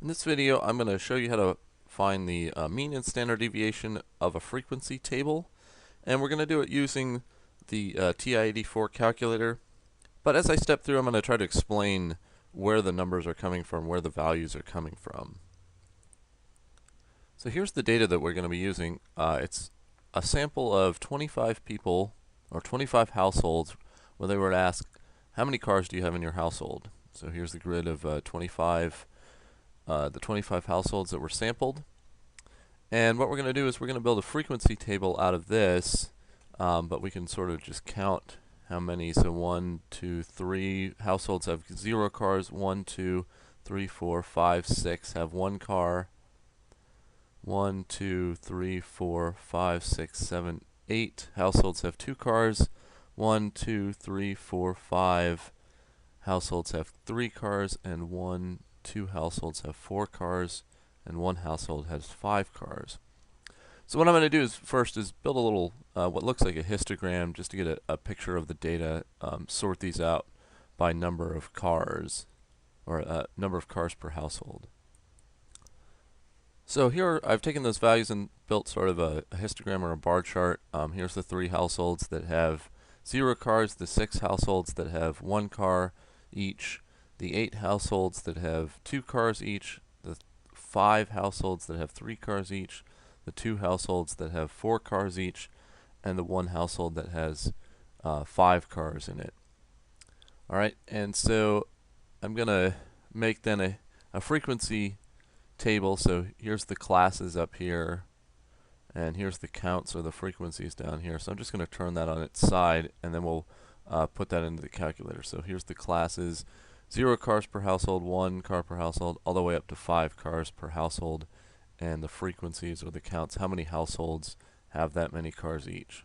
In this video, I'm going to show you how to find the mean and standard deviation of a frequency table, and we're going to do it using the TI-84 calculator. But as I step through, I'm going to try to explain where the numbers are coming from, where the values are coming from. So here's the data that we're going to be using. It's a sample of 25 people, or 25 households, where they were asked, how many cars do you have in your household? So here's the grid of the 25 households that were sampled. And what we're going to do is we're going to build a frequency table out of this, but we can sort of just count how many. So 1, 2, 3 households have 0 cars. 1, 2, 3, 4, 5, 6 have 1 car. 1, 2, 3, 4, 5, 6, 7, 8 households have 2 cars. 1, 2, 3, 4, 5 households have 3 cars, and 2 households have 4 cars, and 1 household has 5 cars. So what I'm going to do is first build a little what looks like a histogram just to get a picture of the data, sort these out by number of cars, or number of cars per household. So here I've taken those values and built sort of a histogram or a bar chart. Here's the 3 households that have 0 cars, the 6 households that have 1 car each, the 8 households that have 2 cars each, the 5 households that have 3 cars each, the 2 households that have 4 cars each, and the 1 household that has 5 cars in it. Alright, and so I'm going to make then a frequency table. So here's the classes up here, and here's the counts or the frequencies down here. So I'm just going to turn that on its side, and then we'll put that into the calculator. So here's the classes: 0 cars per household, 1 car per household, all the way up to 5 cars per household. And the frequencies or the counts, how many households have that many cars each.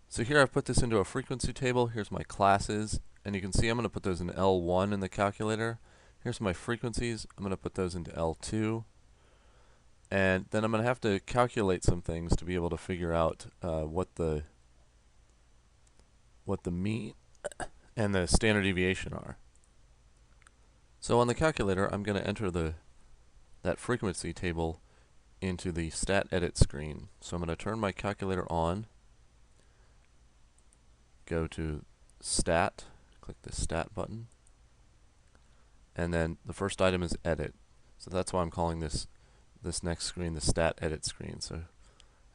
So here I've put this into a frequency table. Here's my classes, and you can see I'm going to put those in L1 in the calculator. Here's my frequencies. I'm going to put those into L2. And then I'm going to have to calculate some things to be able to figure out what the mean and the standard deviation are. So on the calculator, I'm going to enter that frequency table into the stat edit screen. So I'm going to turn my calculator on, go to stat, click the stat button, and then the first item is edit. So that's why I'm calling this next screen the stat edit screen. So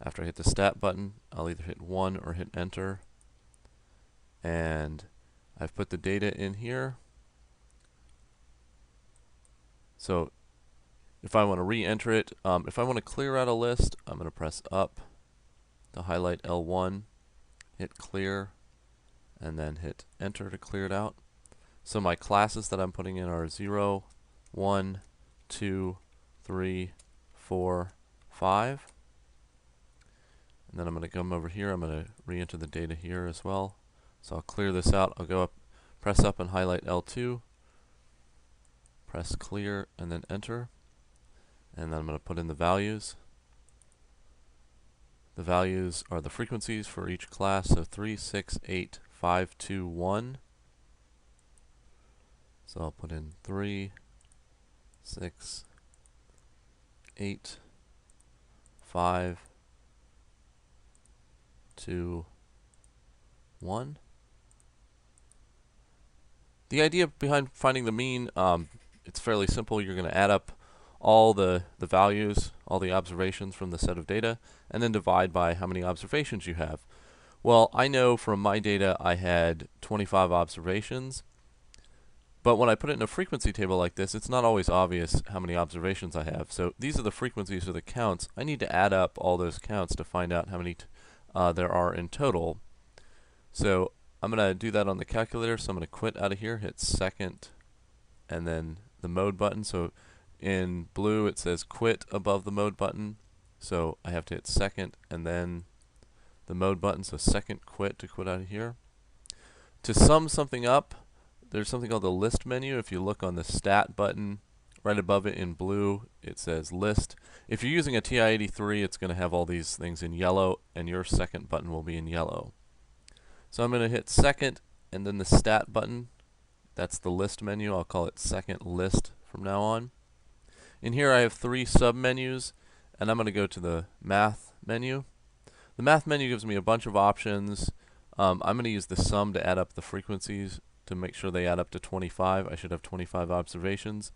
after I hit the stat button, I'll either hit 1 or hit enter, and I've put the data in here. So if I want to re-enter it, if I want to clear out a list, I'm going to press up to highlight L1, hit clear, and then hit enter to clear it out. So my classes that I'm putting in are 0, 1, 2, 3, 4, 5. And then I'm going to come over here. I'm going to re-enter the data here as well. So I'll clear this out. I'll go up, press up and highlight L2, press clear, and then enter. And then I'm going to put in the values. The values are the frequencies for each class, so 3, 6, 8, 5, 2, 1. So I'll put in 3, 6, 8, 5, 2, 1. The idea behind finding the mean, it's fairly simple. You're going to add up all the values, all the observations from the set of data, and then divide by how many observations you have. Well, I know from my data I had 25 observations, but when I put it in a frequency table like this, it's not always obvious how many observations I have. So these are the frequencies or the counts. I need to add up all those counts to find out how many there are in total. So I'm going to do that on the calculator. So I'm going to quit out of here, hit second, and then the mode button. So in blue it says quit above the mode button, so I have to hit second and then the mode button, so second quit to quit out of here. To sum something up, there's something called the list menu. If you look on the stat button right above it in blue, it says list. If you're using a TI-83, it's going to have all these things in yellow, and your second button will be in yellow. So I'm going to hit second and then the stat button. That's the list menu. I'll call it second list from now on. In here I have 3 submenus, and I'm going to go to the Math menu. The Math menu gives me a bunch of options. I'm going to use the sum to add up the frequencies to make sure they add up to 25. I should have 25 observations.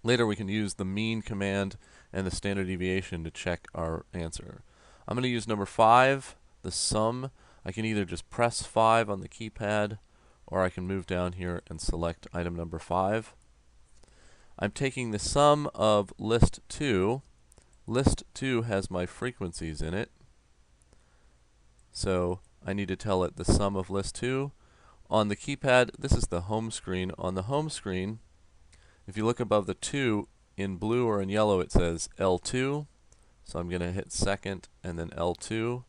Later we can use the mean command and the standard deviation to check our answer. I'm going to use number 5, the sum. I can either just press 5 on the keypad, or I can move down here and select item number 5. I'm taking the sum of list 2. List 2 has my frequencies in it, so I need to tell it the sum of list 2. On the keypad, this is the home screen. On the home screen, if you look above the 2, in blue or in yellow it says L2. So I'm going to hit second and then L2.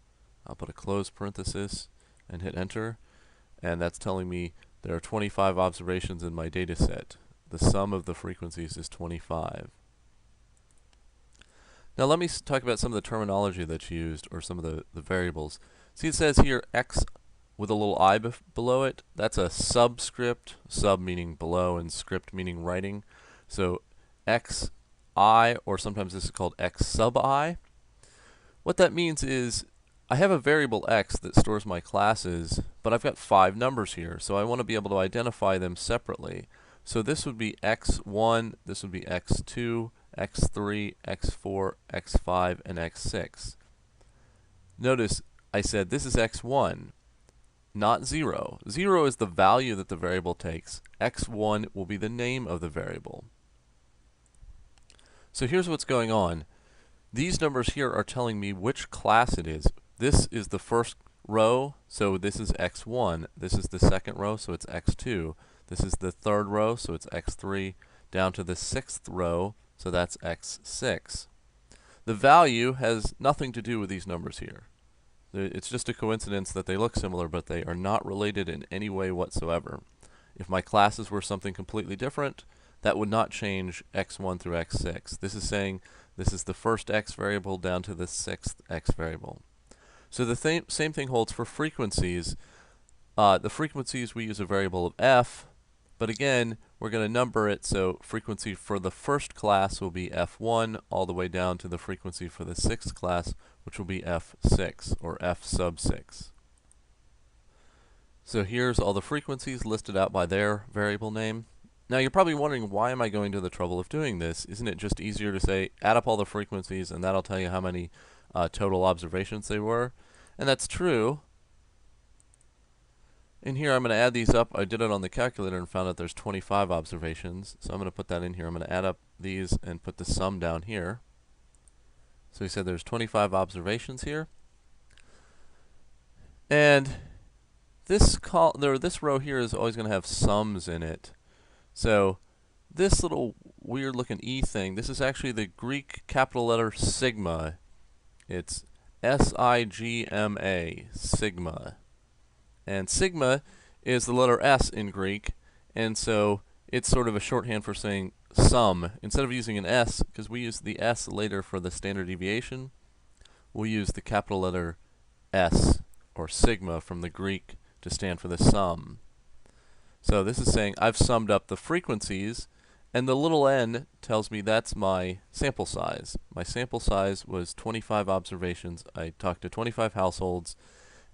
I'll put a close parenthesis and hit enter. And that's telling me there are 25 observations in my data set. The sum of the frequencies is 25. Now let me talk about some of the terminology that's used, or some of the variables. See, it says here x with a little I below it. That's a subscript, sub meaning below and script meaning writing. So x I, or sometimes this is called x sub I. What that means is I have a variable x that stores my classes, but I've got 5 numbers here, so I want to be able to identify them separately. So this would be x1, this would be x2, x3, x4, x5, and x6. Notice I said this is x1, not 0. 0 is the value that the variable takes. x1 will be the name of the variable. So here's what's going on. These numbers here are telling me which class it is. This is the first row, so this is x1. This is the second row, so it's x2. This is the third row, so it's x3, down to the 6th row, so that's x6. The value has nothing to do with these numbers here. It's just a coincidence that they look similar, but they are not related in any way whatsoever. If my classes were something completely different, that would not change x1 through x6. This is saying this is the first x variable down to the 6th x variable. So the same thing holds for frequencies. The frequencies, we use a variable of f, but again, we're going to number it, so frequency for the first class will be f1 all the way down to the frequency for the 6th class, which will be f6, or f sub 6. So here's all the frequencies listed out by their variable name. Now you're probably wondering, why am I going to the trouble of doing this? Isn't it just easier to say, add up all the frequencies and that'll tell you how many total observations they were? And that's true. In here I'm going to add these up. I did it on the calculator and found out there's 25 observations. So I'm going to put that in here. I'm going to add up these and put the sum down here. So we said there's 25 observations here. And this row here is always going to have sums in it. So this little weird looking E thing, this is actually the Greek capital letter sigma. It's S-I-G-M-A, sigma. And sigma is the letter S in Greek, and so it's sort of a shorthand for saying sum. Instead of using an S, because we use the S later for the standard deviation, we'll use the capital letter S, or sigma, from the Greek to stand for the sum. So this is saying I've summed up the frequencies, and the little n tells me that's my sample size. My sample size was 25 observations. I talked to 25 households,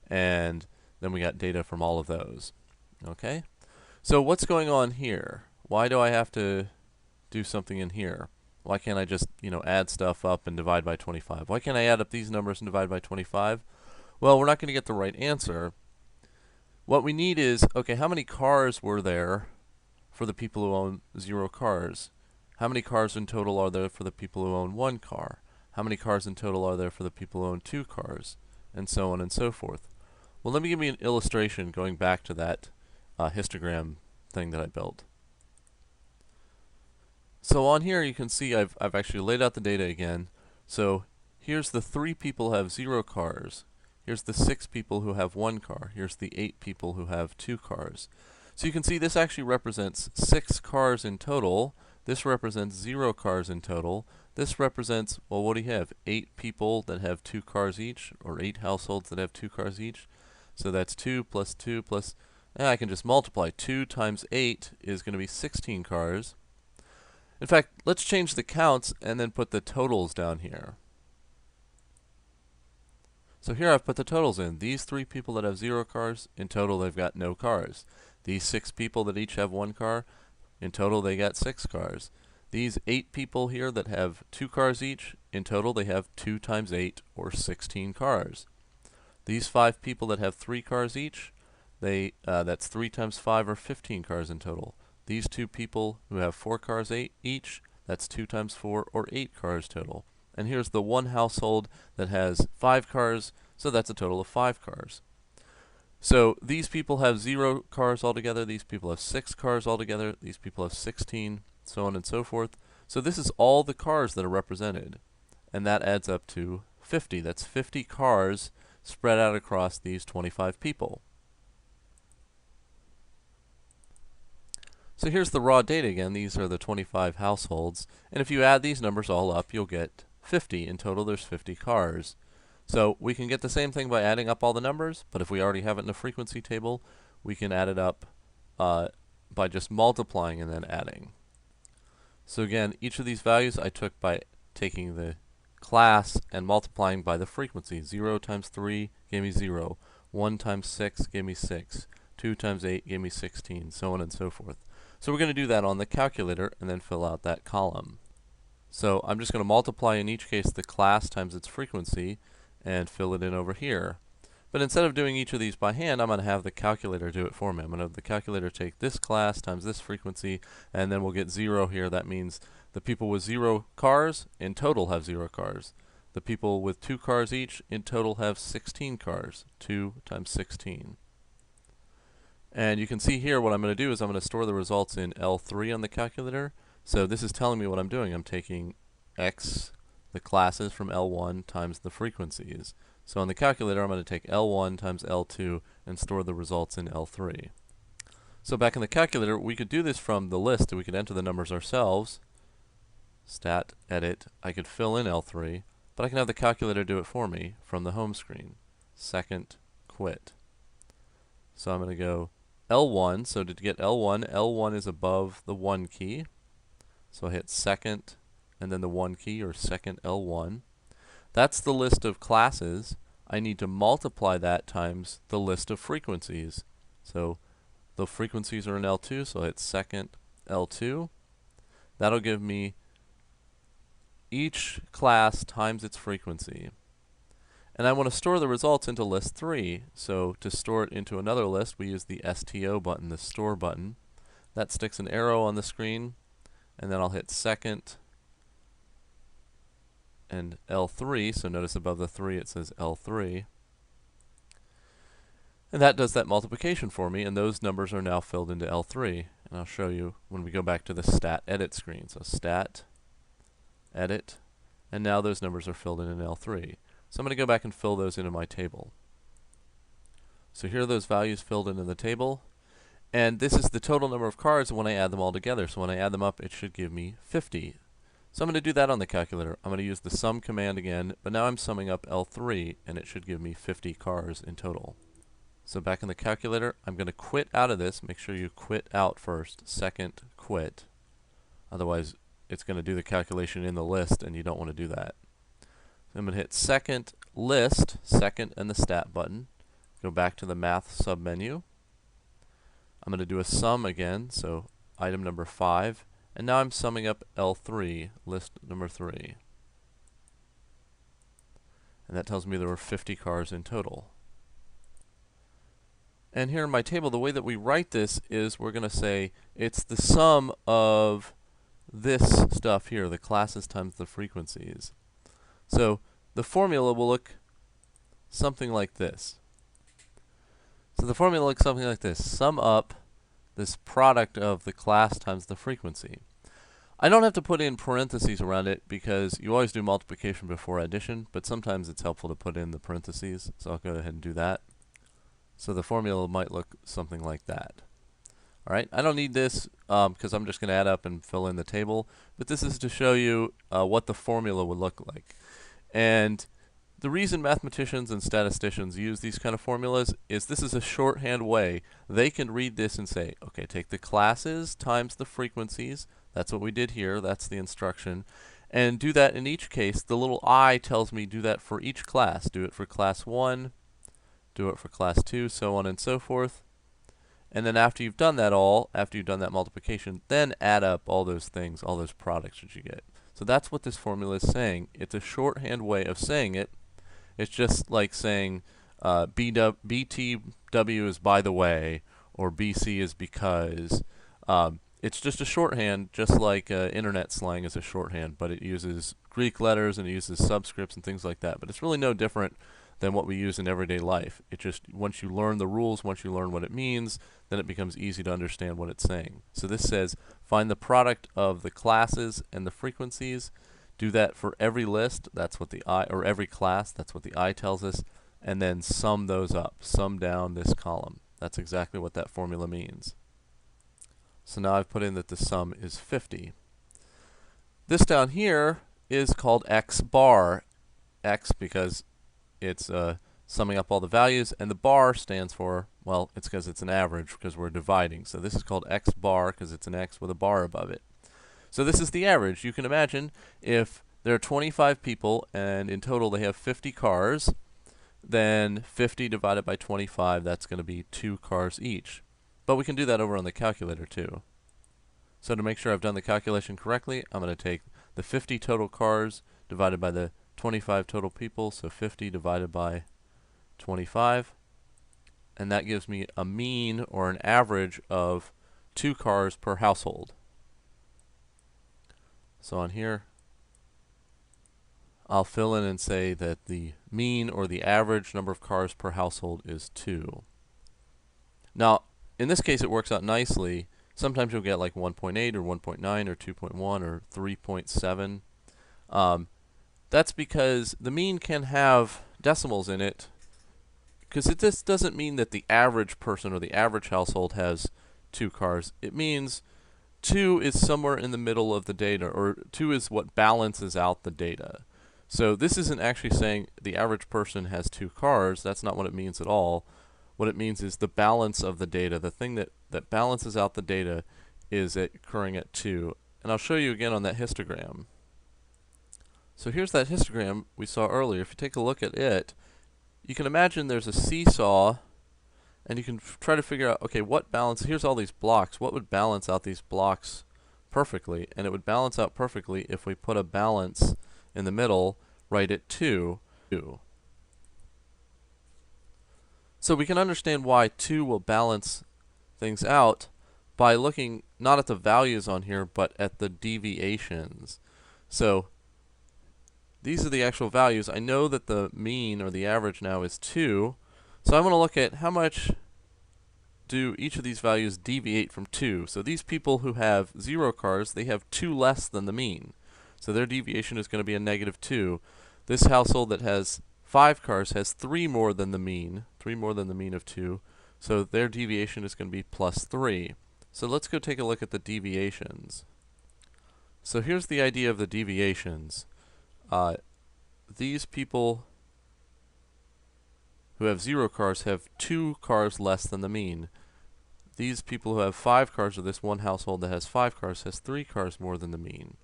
and then we got data from all of those. Okay? So what's going on here? Why do I have to do something in here? Why can't I just, add stuff up and divide by 25? Why can't I add up these numbers and divide by 25? Well, we're not going to get the right answer. What we need is, okay, how many cars were there for the people who own 0 cars? How many cars in total are there for the people who own 1 car? How many cars in total are there for the people who own 2 cars? And so on and so forth. Well, let me give you an illustration going back to that histogram thing that I built. So on here you can see I've actually laid out the data again. So here's the 3 people who have 0 cars. Here's the 6 people who have 1 car. Here's the 8 people who have 2 cars. So you can see this actually represents 6 cars in total. This represents 0 cars in total. This represents, well, what do you have? 8 people that have 2 cars each, or 8 households that have 2 cars each. So that's 2 plus 2 plus, I can just multiply. 2 times 8 is going to be 16 cars. In fact, let's change the counts and then put the totals down here. So here I've put the totals in. These 3 people that have 0 cars, in total they've got no cars. These 6 people that each have 1 car, in total they got 6 cars. These 8 people here that have 2 cars each, in total they have 2 times 8 or 16 cars. These 5 people that have 3 cars each, that's 3 times 5 or 15 cars in total. These 2 people who have 4 cars each, that's 2 times 4 or 8 cars total. And here's the one household that has 5 cars, so that's a total of 5 cars. So these people have 0 cars altogether, these people have 6 cars altogether, these people have 16, so on and so forth. So this is all the cars that are represented, and that adds up to 50. That's 50 cars spread out across these 25 people. So here's the raw data again. These are the 25 households, and if you add these numbers all up, you'll get 50. In total, there's 50 cars. So we can get the same thing by adding up all the numbers, but if we already have it in a frequency table, we can add it up by just multiplying and then adding. So again, each of these values I took by taking the class and multiplying by the frequency. 0 times 3 gave me 0. 1 times 6 gave me 6. 2 times 8 gave me 16, so on and so forth. So we're going to do that on the calculator and then fill out that column. So I'm just going to multiply in each case the class times its frequency and fill it in over here. But instead of doing each of these by hand, I'm going to have the calculator do it for me. I'm going to have the calculator take this class times this frequency, and then we'll get 0 here. That means the people with 0 cars in total have 0 cars. The people with 2 cars each in total have 16 cars. 2 times 16. And you can see here what I'm going to do is I'm going to store the results in L3 on the calculator. So this is telling me what I'm doing. I'm taking x, the classes from L1 times the frequencies. So on the calculator I'm going to take L1 times L2 and store the results in L3. So back in the calculator we could do this from the list and we could enter the numbers ourselves. Stat, edit, I could fill in L3, but I can have the calculator do it for me from the home screen. Second, quit. So I'm going to go L1, so to get L1, L1 is above the 1 key. So I hit second and then the 1 key, or second L1. That's the list of classes. I need to multiply that times the list of frequencies. So the frequencies are in L2, so I hit second L2. That'll give me each class times its frequency. And I want to store the results into list 3. So to store it into another list, we use the STO button, the store button. That sticks an arrow on the screen, and then I'll hit second and L3. So notice above the 3 it says L3. And that does that multiplication for me, and those numbers are now filled into L3. And I'll show you when we go back to the stat edit screen. So stat, edit, and now those numbers are filled in L3. So I'm going to go back and fill those into my table. So here are those values filled into the table. And this is the total number of cars when I add them all together. So when I add them up, it should give me 50. So I'm going to do that on the calculator. I'm going to use the sum command again, but now I'm summing up L3, and it should give me 50 cars in total. So back in the calculator, I'm going to quit out of this. Make sure you quit out first. Second, quit. Otherwise, it's going to do the calculation in the list, and you don't want to do that. I'm going to hit second list, second and the stat button. Go back to the math submenu. I'm going to do a sum again, so item number 5. And now I'm summing up L3, list number 3. And that tells me there were 50 cars in total. And here in my table, the way that we write this is we're going to say it's the sum of this stuff here, the classes times the frequencies. So the formula will look something like this. So the formula looks something like this. Sum up this product of the class times the frequency. I don't have to put in parentheses around it because you always do multiplication before addition, but sometimes it's helpful to put in the parentheses, so I'll go ahead and do that. So the formula might look something like that. Alright, I don't need this because I'm just going to add up and fill in the table, but this is to show you what the formula would look like. And the reason mathematicians and statisticians use these kind of formulas is this is a shorthand way. They can read this and say, okay, take the classes times the frequencies, That's what we did here. That's the instruction. And do that in each case. The little I tells me do that for each class. Do it for class 1, do it for class 2, so on and so forth. And then after you've done that after you've done that multiplication, then add up all those things, all those products that you get. So that's what this formula is saying. It's a shorthand way of saying it. It's just like saying BTW is by the way, or BC is because. It's just a shorthand, just like internet slang is a shorthand, but it uses Greek letters and it uses subscripts and things like that. But it's really no different than what we use in everyday life. It just, once you learn the rules, once you learn what it means, then it becomes easy to understand what it's saying. So this says find the product of the classes and the frequencies. Do that for every list, that's what the I, or every class, that's what the I tells us, and then sum those up, sum down this column. That's exactly what that formula means. So now I've put in that the sum is 50. This down here is called X bar. X because it's summing up all the values, and the bar stands for, well, it's because it's an average because we're dividing. So this is called X bar because it's an X with a bar above it. So this is the average. You can imagine if there are 25 people and in total they have 50 cars, then 50 divided by 25, that's going to be 2 cars each. But we can do that over on the calculator too. So to make sure I've done the calculation correctly, I'm going to take the 50 total cars divided by the 25 total people, so 50 divided by 25. And that gives me a mean, or an average, of 2 cars per household. So on here, I'll fill in and say that the mean, or the average number of cars per household, is 2. Now, in this case, it works out nicely. Sometimes you'll get like 1.8 or 1.9 or 2.1 or 3.7. That's because the mean can have decimals in it, because this doesn't mean that the average person or the average household has 2 cars. It means 2 is somewhere in the middle of the data, or 2 is what balances out the data. So this isn't actually saying the average person has 2 cars. That's not what it means at all. What it means is the balance of the data. The thing that balances out the data is occurring at 2. And I'll show you again on that histogram. So here's that histogram we saw earlier. If you take a look at it, you can imagine there's a seesaw, and you can try to figure out, okay, what balance, here's all these blocks, what would balance out these blocks perfectly? And it would balance out perfectly if we put a balance in the middle right at 2. So we can understand why 2 will balance things out by looking not at the values on here, but at the deviations. So these are the actual values. I know that the mean, or the average now, is 2. So I'm going to look at how much do each of these values deviate from 2. So these people who have 0 cars, they have 2 less than the mean. So their deviation is going to be a -2. This household that has 5 cars has 3 more than the mean, 3 more than the mean of 2. So their deviation is going to be +3. So let's go take a look at the deviations. So here's the idea of the deviations. These people who have 0 cars have 2 cars less than the mean. These people who have 5 cars, or this one household that has 5 cars, has 3 cars more than the mean.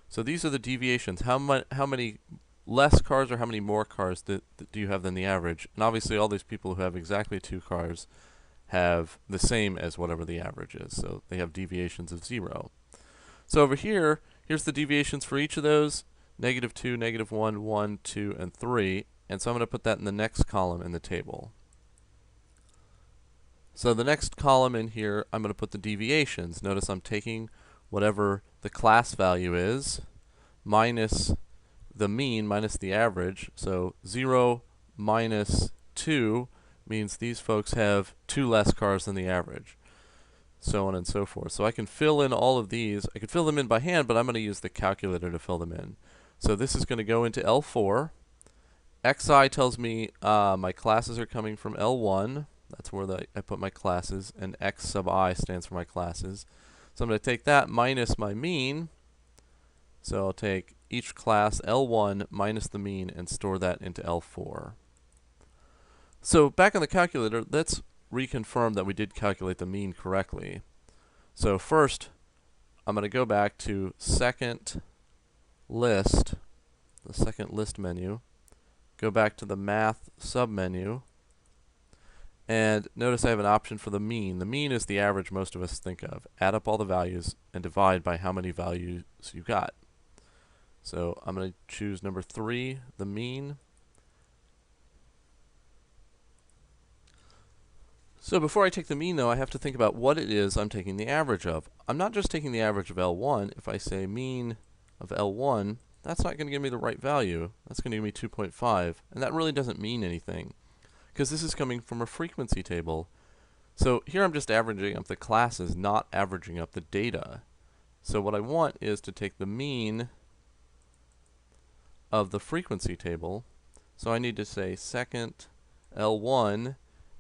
So these are the deviations. How many less cars or how many more cars do you have than the average? And obviously all these people who have exactly 2 cars have the same as whatever the average is. So they have deviations of 0. So over here, here's the deviations for each of those. -2, -1, 1, 2, and 3. And so I'm going to put that in the next column in the table. So the next column in here, I'm going to put the deviations. Notice I'm taking whatever the class value is minus the mean minus the average. So 0 minus 2 means these folks have 2 less cars than the average. So on and so forth. So I can fill in all of these. I could fill them in by hand, but I'm going to use the calculator to fill them in. So this is going to go into L4. Xi tells me my classes are coming from L1. That's where I put my classes, and X sub I stands for my classes. So I'm going to take that minus my mean. So I'll take each class L1 minus the mean and store that into L4. So back on the calculator, let's reconfirm that we did calculate the mean correctly. So first, I'm going to go back to second list, the second list menu, go back to the math submenu, and notice I have an option for the mean. The mean is the average most of us think of. Add up all the values and divide by how many values you got. So I'm going to choose number 3, the mean. So before I take the mean, though, I have to think about what it is I'm taking the average of. I'm not just taking the average of L1. If I say mean of L1, that's not going to give me the right value. That's going to give me 2.5, and that really doesn't mean anything, because this is coming from a frequency table. So here I'm just averaging up the classes, not averaging up the data. So what I want is to take the mean of the frequency table. So I need to say second L1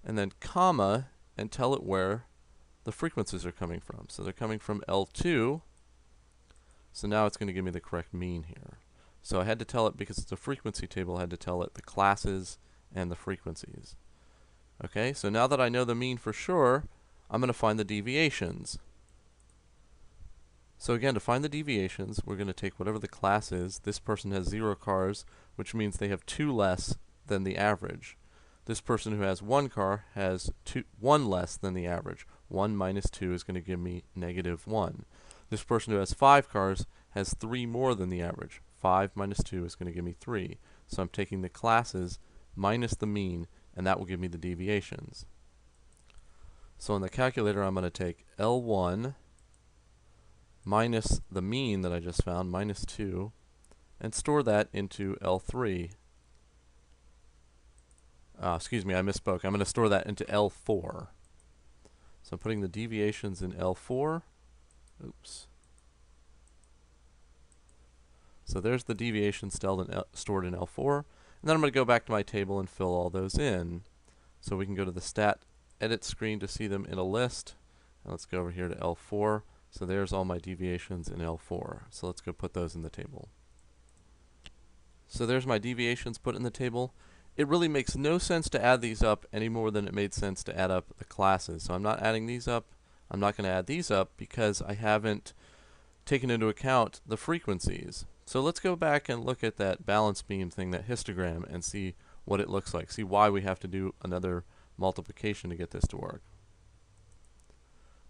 and then comma and tell it where the frequencies are coming from. So they're coming from L2. So now it's going to give me the correct mean here. So I had to tell it, because it's a frequency table, I had to tell it the classes and the frequencies. Okay, so now that I know the mean for sure, I'm going to find the deviations. So again, to find the deviations, we're going to take whatever the class is. This person has 0 cars, which means they have 2 less than the average. This person who has 1 car has 1 less than the average. 1 minus 2 is going to give me -1. This person who has 5 cars has 3 more than the average. 5 minus 2 is going to give me 3. So I'm taking the classes minus the mean, and that will give me the deviations. So in the calculator, I'm going to take L1 minus the mean that I just found, minus 2, and store that into L3. Excuse me, I misspoke. I'm going to store that into L4. So I'm putting the deviations in L4. Oops. So there's the deviations stored in L4. And then I'm going to go back to my table and fill all those in. So we can go to the stat edit screen to see them in a list. And let's go over here to L4. So there's all my deviations in L4. So let's go put those in the table. So there's my deviations put in the table. It really makes no sense to add these up any more than it made sense to add up the classes. So I'm not adding these up. I'm not going to add these up because I haven't taken into account the frequencies. So let's go back and look at that balance beam thing, that histogram, and see what it looks like. See why we have to do another multiplication to get this to work.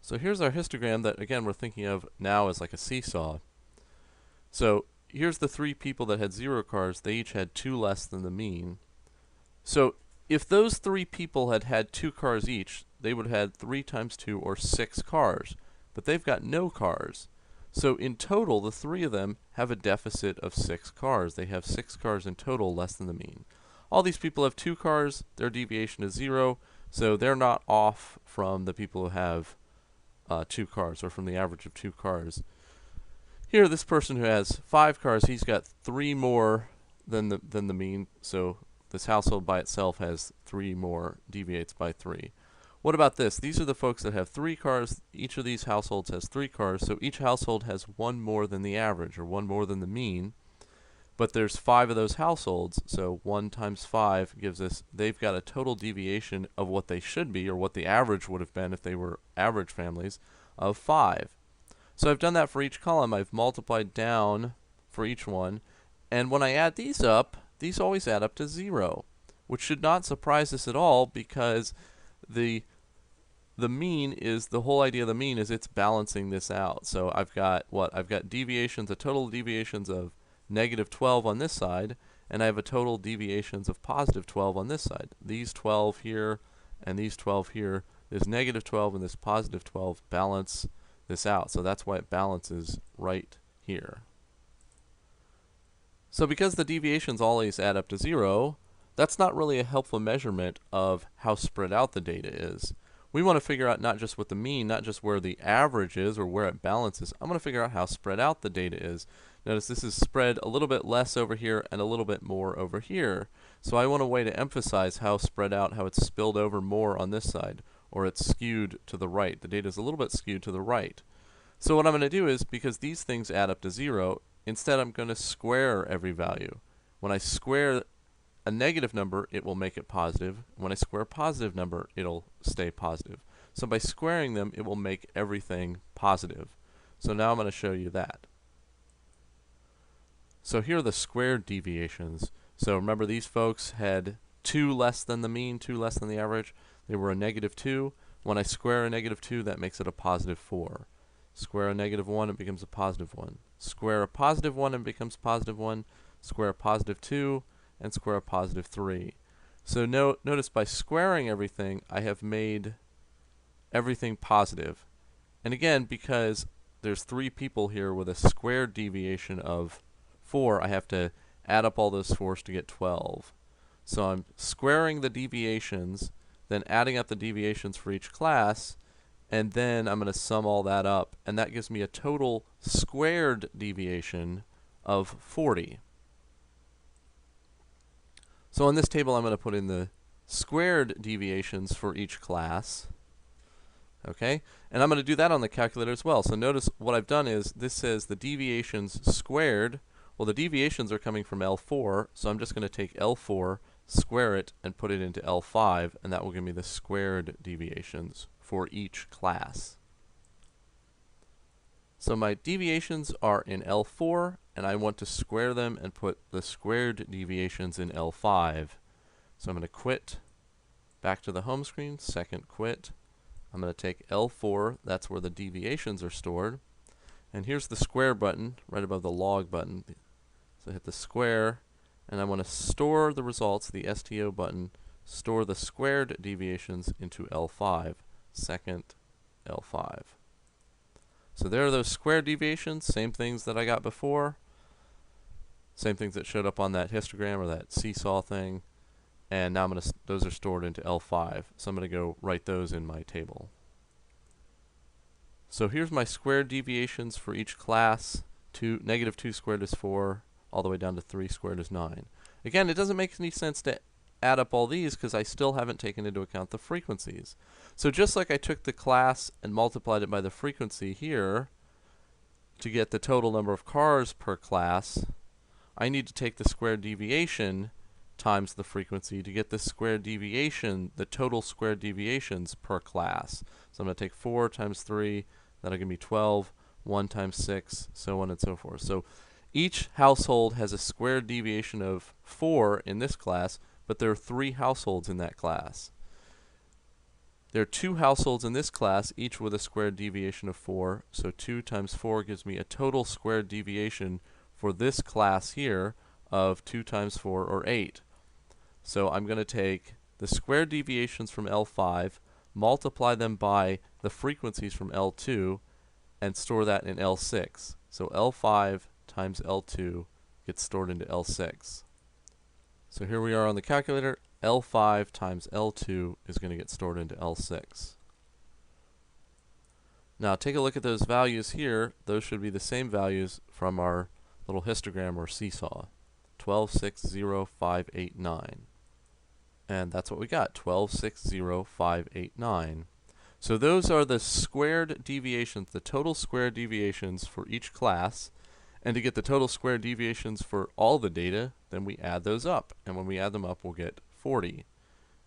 So here's our histogram that, again, we're thinking of now as like a seesaw. So here's the 3 people that had 0 cars. They each had 2 less than the mean. So if those 3 people had had 2 cars each, they would have had 3 times 2, or 6 cars. But they've got no cars. So in total, the 3 of them have a deficit of 6 cars. They have 6 cars in total, less than the mean. All these people have 2 cars. Their deviation is 0. So they're not off from the people who have 2 cars, or from the average of 2 cars. Here, this person who has 5 cars, he's got 3 more than the mean. So this household by itself has 3 more, deviates by 3. What about this? These are the folks that have 3 cars. Each of these households has 3 cars, so each household has 1 more than the average, or 1 more than the mean. But there's 5 of those households, so 1 times 5 gives us, they've got a total deviation of what they should be, or what the average would have been if they were average families, of 5. So I've done that for each column. I've multiplied down for each one, and when I add these up, these always add up to 0, which should not surprise us at all, because the mean is, the whole idea of the mean is it's balancing this out. So I've got what? I've got deviations, a total deviations of -12 on this side, and I have a total deviations of +12 on this side. These 12 here and these 12 here, this -12 and this +12 balance this out. So that's why it balances right here. So because the deviations always add up to 0, that's not really a helpful measurement of how spread out the data is. We want to figure out not just what the mean, not just where the average is or where it balances. I'm going to figure out how spread out the data is. Notice this is spread a little bit less over here and a little bit more over here. So I want a way to emphasize how spread out, how it's spilled over more on this side, or it's skewed to the right. The data is a little bit skewed to the right. So what I'm going to do is, because these things add up to 0, instead I'm going to square every value. When I square a negative number, it will make it positive. When I square a positive number, it'll stay positive. So by squaring them, it will make everything positive. So now I'm going to show you that. So here are the squared deviations. So remember, these folks had 2 less than the mean, 2 less than the average. They were a -2. When I square a -2, that makes it a +4. Square a -1, it becomes a +1. Square a +1, it becomes +1. Square a +2, and square a +3. So notice by squaring everything, I have made everything positive. And again, because there's 3 people here with a squared deviation of 4, I have to add up all those 4s to get 12. So I'm squaring the deviations, then adding up the deviations for each class, and then I'm going to sum all that up, and that gives me a total squared deviation of 40. So in this table, I'm going to put in the squared deviations for each class. Okay, and I'm going to do that on the calculator as well. So notice what I've done is this says the deviations squared. Well, the deviations are coming from L4, so I'm just going to take L4, square it, and put it into L5, and that will give me the squared deviations for each class. So my deviations are in L4, and I want to square them and put the squared deviations in L5. So I'm going to quit, back to the home screen, second quit. I'm going to take L4, that's where the deviations are stored. And here's the square button right above the log button. So hit the square, and I want to store the results, the STO button, store the squared deviations into L5, second L5. So there are those squared deviations, same things that I got before, same things that showed up on that histogram or that seesaw thing. And now those are stored into L5. So I'm going to go write those in my table. So here's my squared deviations for each class. -2 squared is 4, all the way down to 3 squared is 9. Again, it doesn't make any sense to add up all these because I still haven't taken into account the frequencies. So just like I took the class and multiplied it by the frequency here to get the total number of cars per class, I need to take the squared deviation times the frequency to get the squared deviation, the total squared deviations per class. So I'm going to take 4 times 3, that'll give me 12, 1 times 6, so on and so forth. So each household has a squared deviation of 4 in this class, but there are 3 households in that class. There are 2 households in this class, each with a squared deviation of 4, so 2 times 4 gives me a total squared deviation for this class here of 2 times 4, or 8. So I'm going to take the squared deviations from L5, multiply them by the frequencies from L2, and store that in L6. So L5 times L2 gets stored into L6. So here we are on the calculator. L5 times L2 is going to get stored into L6. Now take a look at those values here. Those should be the same values from our little histogram or seesaw. 12, 6, 0, 5, 8, 9. And that's what we got, 12, 6, 0, 5, 8, 9. So those are the squared deviations, the total squared deviations for each class. And to get the total squared deviations for all the data, then we add those up. And when we add them up, we'll get 40.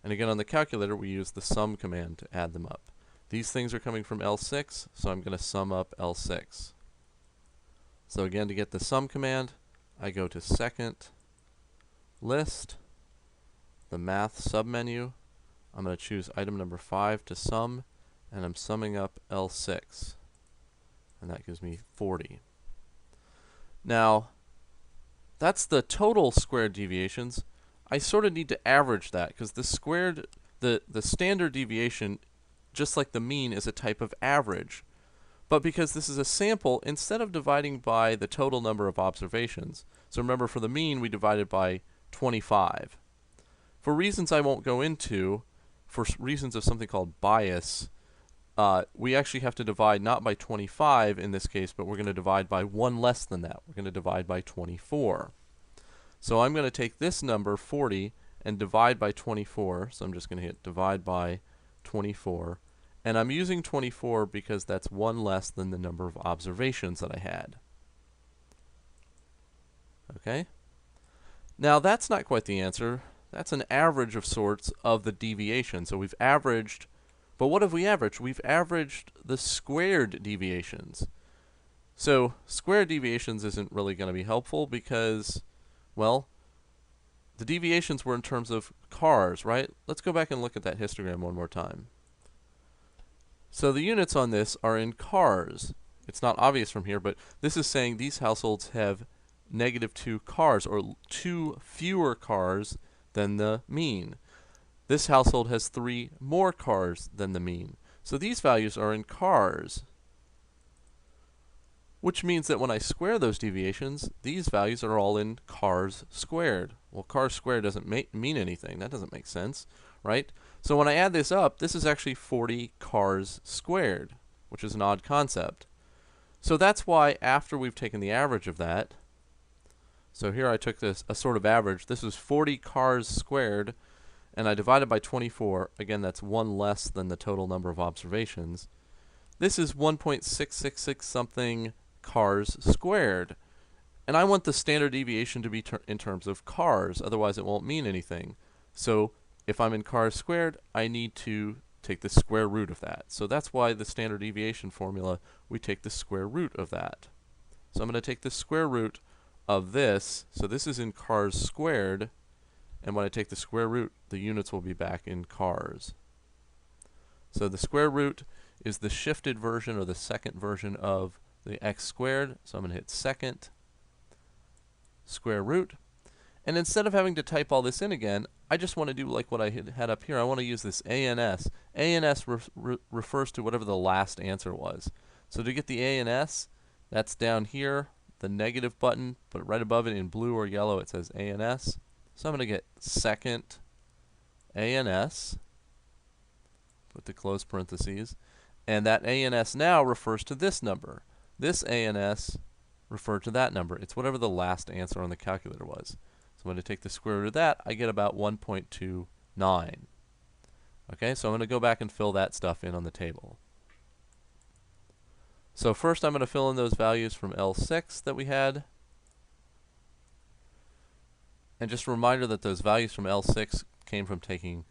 And again, on the calculator, we use the sum command to add them up. These things are coming from L6, so I'm going to sum up L6. So again, to get the sum command, I go to second list, the math submenu. I'm going to choose item number 5 to sum, and I'm summing up L6. And that gives me 40. Now, that's the total squared deviations. I sort of need to average that because the standard deviation, just like the mean, is a type of average. But because this is a sample, instead of dividing by the total number of observations, so remember for the mean we divided by 25. For reasons I won't go into, for reasons of something called bias, we actually have to divide not by 25 in this case, but we're going to divide by 1 less than that. We're going to divide by 24. So I'm going to take this number, 40, and divide by 24. So I'm just going to hit divide by 24. And I'm using 24 because that's 1 less than the number of observations that I had. Okay? Now that's not quite the answer. That's an average of sorts of the deviation. So we've averaged, but what have we averaged? We've averaged the squared deviations. So square deviations isn't really going to be helpful because, well, the deviations were in terms of cars, right? Let's go back and look at that histogram one more time. So the units on this are in cars. It's not obvious from here, but this is saying these households have -2 cars, or 2 fewer cars than the mean. This household has 3 more cars than the mean. So these values are in cars, which means that when I square those deviations, these values are all in cars squared. Well, cars squared doesn't mean anything. That doesn't make sense, right? So when I add this up, this is actually 40 cars squared, which is an odd concept. So that's why after we've taken the average of that, so here I took this a sort of average. This is 40 cars squared, and I divided by 24. Again, that's 1 less than the total number of observations. This is 1.666 something cars squared. And I want the standard deviation to be in terms of cars, otherwise it won't mean anything. So if I'm in cars squared, I need to take the square root of that. So that's why the standard deviation formula, we take the square root of that. So I'm going to take the square root of this. So this is in cars squared, and when I take the square root, the units will be back in cars. So the square root is the shifted version, or the second version of the x squared. So I'm going to hit second square root. And instead of having to type all this in again, I just want to do like what I had up here. I want to use this ANS. ANS refers to whatever the last answer was. So to get the ANS, that's down here, the negative button, but right above it in blue or yellow it says ANS. So I'm going to get second ANS, put the close parentheses, and that ANS now refers to this number. This ANS referred to that number. It's whatever the last answer on the calculator was. So I'm going to take the square root of that. I get about 1.29. Okay, so I'm going to go back and fill that stuff in on the table. So first I'm going to fill in those values from L6 that we had. And just a reminder that those values from L6 came from taking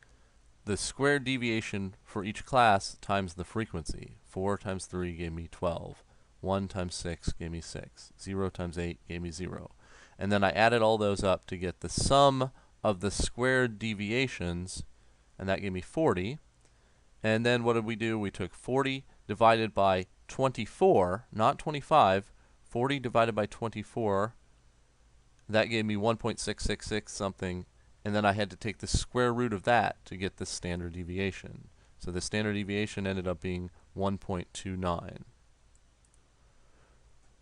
the squared deviation for each class times the frequency. 4 times 3 gave me 12. 1 times 6 gave me 6. 0 times 8 gave me 0. And then I added all those up to get the sum of the squared deviations, and that gave me 40. And then what did we do? We took 40 divided by 24, not 25. 40 divided by 24, that gave me 1.666 something, and then I had to take the square root of that to get the standard deviation. So the standard deviation ended up being 1.29.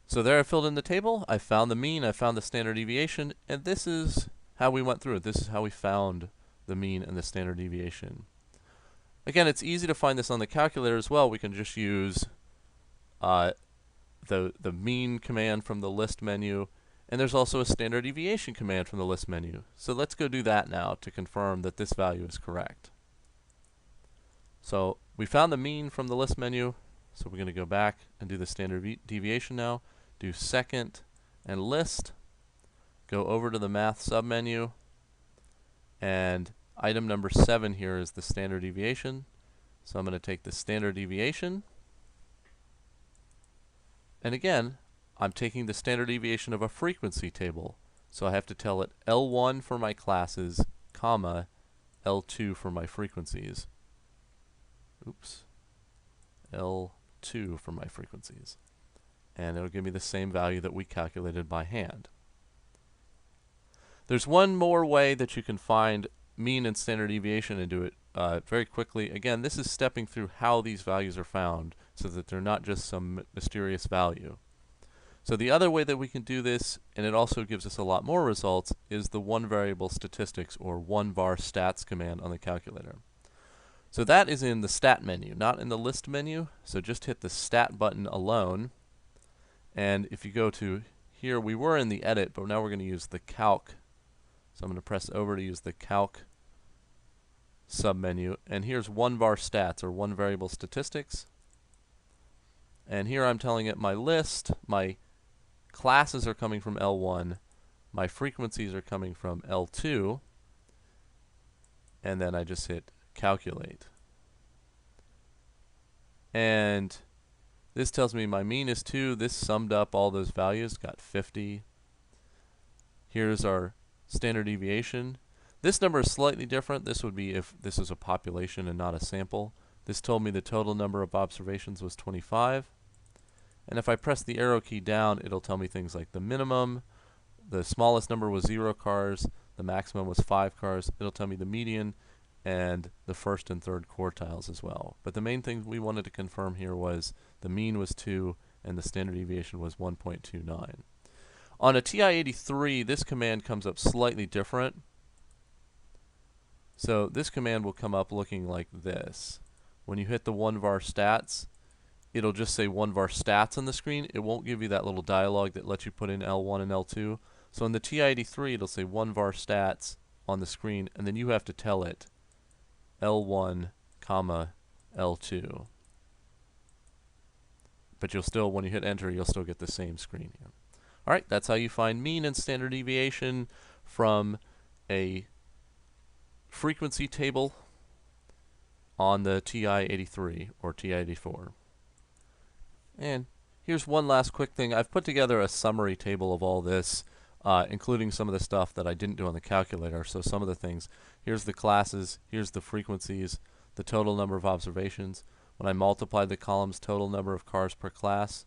So there I filled in the table, I found the mean, I found the standard deviation, and this is how we went through it. This is how we found the mean and the standard deviation. Again, it's easy to find this on the calculator as well. We can just use the mean command from the list menu, and there's also a standard deviation command from the list menu. So let's go do that now to confirm that this value is correct. So we found the mean from the list menu, so we're going to go back and do the standard deviation now. Do second and list, go over to the math submenu, and item number 7 here is the standard deviation. So I'm going to take the standard deviation, and again I'm taking the standard deviation of a frequency table, so I have to tell it L1 for my classes, comma L2 for my frequencies. Oops, L2 for my frequencies, and it'll give me the same value that we calculated by hand. There's one more way that you can find mean and standard deviation and do it very quickly. Again, this is stepping through how these values are found so that they're not just some mysterious value. So the other way that we can do this, and it also gives us a lot more results, is the one variable statistics, or one var stats command on the calculator. So that is in the stat menu, not in the list menu. So just hit the stat button alone, and if you go to here, we were in the edit, but now we're going to use the calc. So I'm going to press over to use the calc submenu, and here's one var stats, or one variable statistics. And here I'm telling it my list, my classes are coming from L1, my frequencies are coming from L2, and then I just hit calculate. And This tells me my mean is 2. This summed up all those values, got 50. Here's our standard deviation. This number is slightly different. This would be if this is a population and not a sample. This told me the total number of observations was 25. And if I press the arrow key down, it'll tell me things like the minimum, the smallest number was 0 cars, the maximum was 5 cars. It'll tell me the median and the first and third quartiles as well. But the main thing we wanted to confirm here was the mean was 2 and the standard deviation was 1.29. On a TI-83, this command comes up slightly different. So this command will come up looking like this. When you hit the 1var stats, it'll just say 1var stats on the screen. It won't give you that little dialog that lets you put in L1 and L2. So in the TI-83, it'll say 1var stats on the screen, and then you have to tell it L1, comma, L2. But you'll still, when you hit enter, you'll still get the same screen here. All right, that's how you find mean and standard deviation from a frequency table on the TI-83 or TI-84. And here's one last quick thing. I've put together a summary table of all this, including some of the stuff that I didn't do on the calculator. So some of the things, here's the classes, here's the frequencies, the total number of observations. When I multiplied the columns total number of cars per class,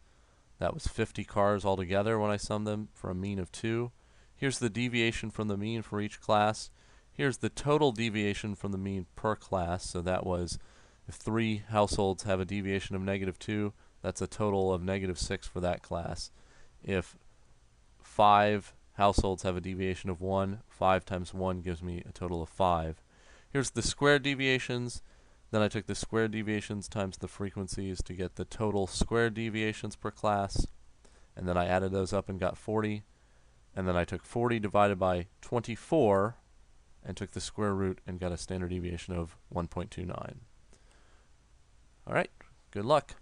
that was 50 cars altogether when I summed them for a mean of 2. Here's the deviation from the mean for each class. Here's the total deviation from the mean per class. So that was if 3 households have a deviation of -2, that's a total of -6 for that class. If 5 households have a deviation of 1, 5 times 1 gives me a total of 5. Here's the squared deviations. Then I took the squared deviations times the frequencies to get the total squared deviations per class. And then I added those up and got 40. And then I took 40 divided by 24 and took the square root and got a standard deviation of 1.29. All right, good luck.